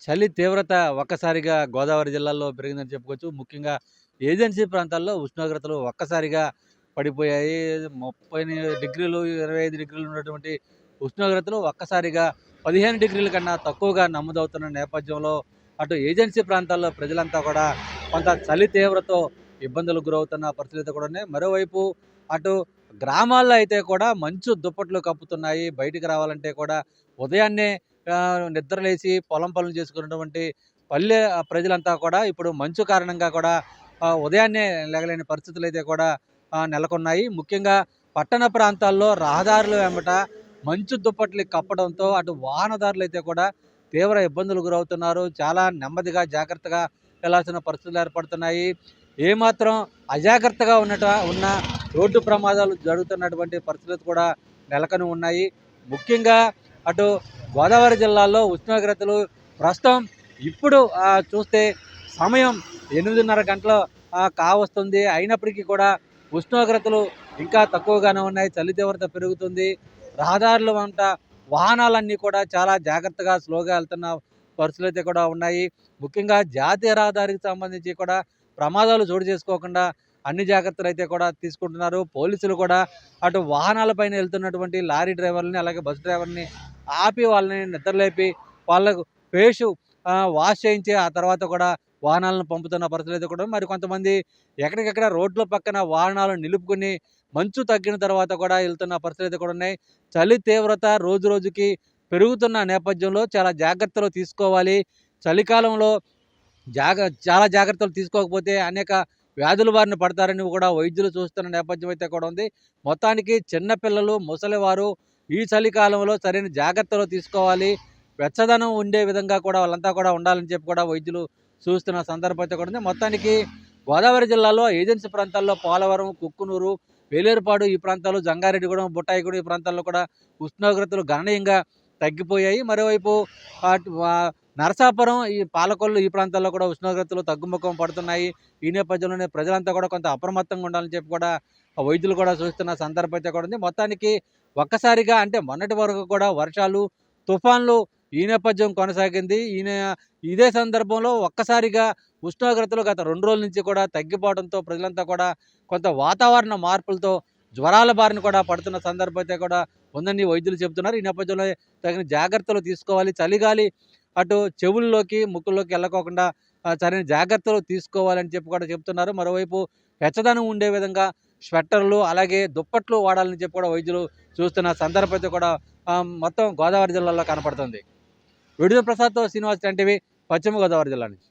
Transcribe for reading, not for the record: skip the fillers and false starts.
చలి తీవ్రత ఒక్కసారిగా గోదావరి జిల్లాలో పెరిగిందని చెప్పుకోవచ్చు. ముఖ్యంగా ఏజెన్సీ ప్రాంతాల్లో ఉష్ణోగ్రతలు ఒక్కసారిగా పడిపోయాయి. 30 డిగ్రీలు, 25 డిగ్రీలు ఉన్నటువంటి ఉష్ణోగ్రతలు ఒక్కసారిగా 15 డిగ్రీల కన్నా తక్కువగా నమోదవుతున్న నేపథ్యంలో అటు ఏజెన్సీ ప్రాంతాల్లో ప్రజలంతా కూడా కొంత చలి తీవ్రతతో ఇబ్బందులకు గురవుతున్న పరిస్థితులు కూడా ఉన్నాయి. మరోవైపు అటు గ్రామాల్లో అయితే కూడా మంచు దుప్పట్లు కప్పుతున్నాయి. బయటికి రావాలంటే కూడా ఉదయాన్నే నిద్రలేసి పొలం పనులు చేసుకున్నటువంటి పల్లె ప్రజలంతా కూడా ఇప్పుడు మంచు కారణంగా కూడా ఉదయాన్నే లెగలేని పరిస్థితులు అయితే కూడా నెలకొన్నాయి. ముఖ్యంగా పట్టణ ప్రాంతాల్లో రహదారుల వెంబట మంచు దుప్పట్లు కప్పడంతో అటు వాహనదారులు అయితే కూడా తీవ్ర ఇబ్బందులు గురవుతున్నారు. చాలా నెమ్మదిగా జాగ్రత్తగా వెళ్లాల్సిన పరిస్థితులు ఏర్పడుతున్నాయి. ఏమాత్రం అజాగ్రత్తగా ఉన్న రోడ్డు ప్రమాదాలు జరుగుతున్నటువంటి పరిస్థితులు కూడా నెలకొని ఉన్నాయి. ముఖ్యంగా అటు గోదావరి జిల్లాలో ఉష్ణోగ్రతలు ప్రస్తుతం ఇప్పుడు చూస్తే సమయం 8:30 గంటలు కావస్తుంది. అయినప్పటికీ కూడా ఉష్ణోగ్రతలు ఇంకా తక్కువగానే ఉన్నాయి. చలి తీవ్రత పెరుగుతుంది. రహదారుల వెంట వాహనాలన్నీ కూడా చాలా జాగ్రత్తగా స్లోగా వెళ్తున్న పరిస్థితులు అయితే కూడా ఉన్నాయి. ముఖ్యంగా జాతీయ రహదారికి సంబంధించి కూడా ప్రమాదాలు చోటు చేసుకోకుండా అన్ని జాగ్రత్తలు అయితే కూడా తీసుకుంటున్నారు. పోలీసులు కూడా అటు వాహనాలపైన వెళ్తున్నటువంటి లారీ డ్రైవర్లని అలాగే బస్సు డ్రైవర్ని ఆపి వాళ్ళని నిద్రలేపి వాళ్ళకు ఫేసు వాష్ చేయించి ఆ తర్వాత కూడా వాహనాలను పంపుతున్న పరిస్థితులు అయితే కూడా మరి కొంతమంది ఎక్కడికెక్కడ రోడ్ల పక్కన వాహనాలను నిలుపుకుని మంచు తగ్గిన తర్వాత కూడా వెళ్తున్న పరిస్థితులు అయితే కూడా ఉన్నాయి. చలి తీవ్రత రోజు రోజుకి పెరుగుతున్న నేపథ్యంలో చాలా జాగ్రత్తలు తీసుకోవాలి. చలికాలంలో చాలా జాగ్రత్తలు తీసుకోకపోతే అనేక వ్యాధుల బారిన పడతారని కూడా వైద్యులు చూస్తున్న నేపథ్యం అయితే కూడా ఉంది. మొత్తానికి చిన్నపిల్లలు, ముసలివారు ఈ చలికాలంలో సరైన జాగ్రత్తలు తీసుకోవాలి. వెచ్చదనం ఉండే విధంగా కూడా వాళ్ళంతా కూడా ఉండాలని చెప్పి కూడా వైద్యులు చూస్తున్న సందర్భం అయితే కూడా ఉంది. మొత్తానికి గోదావరి జిల్లాలో ఏజెన్సీ ప్రాంతాల్లో పోలవరం, కుక్కునూరు, వేలేరుపాడు ఈ ప్రాంతాలు, జంగారెడ్డిగూడెం, బుట్టాయిగూడెం ఈ ప్రాంతాల్లో కూడా ఉష్ణోగ్రతలు గణనీయంగా తగ్గిపోయాయి. మరోవైపు నరసాపురం, ఈ పాలకొల్లు ఈ ప్రాంతాల్లో కూడా ఉష్ణోగ్రతలు తగ్గుముఖం పడుతున్నాయి. ఈ నేపథ్యంలోనే ప్రజలంతా కూడా కొంత అప్రమత్తంగా ఉండాలని చెప్పి కూడా వైద్యులు కూడా చూస్తున్న సందర్భం అయితే కూడా ఉంది. మొత్తానికి ఒక్కసారిగా అంటే మొన్నటి వరకు కూడా వర్షాలు, తుఫాన్లు ఈ నేపథ్యం కొనసాగింది. ఇదే సందర్భంలో ఒక్కసారిగా ఉష్ణోగ్రతలు గత 2 రోజుల నుంచి కూడా తగ్గిపోవడంతో ప్రజలంతా కూడా కొంత వాతావరణ మార్పులతో జ్వరాల బారిన కూడా పడుతున్న సందర్భం అయితే కూడా ఉందని వైద్యులు చెబుతున్నారు. ఈ నేపథ్యంలో తగిన జాగ్రత్తలు తీసుకోవాలి. చలిగాలి అటు చెవుల్లోకి, ముక్కుల్లోకి వెళ్ళకోకుండా సరైన జాగ్రత్తలు తీసుకోవాలని చెప్పి కూడా చెప్తున్నారు. మరోవైపు వెచ్చదనం ఉండే విధంగా స్వెట్టర్లు అలాగే దుప్పట్లు వాడాలని చెప్పి కూడా వైద్యులు చూస్తున్న సందర్భం అయితే కూడా మొత్తం గోదావరి జిల్లాలో కనపడుతుంది. విడుదల ప్రసాద్తో శ్రీనివాస్, టీవీ, పశ్చిమ గోదావరి జిల్లా నుంచి.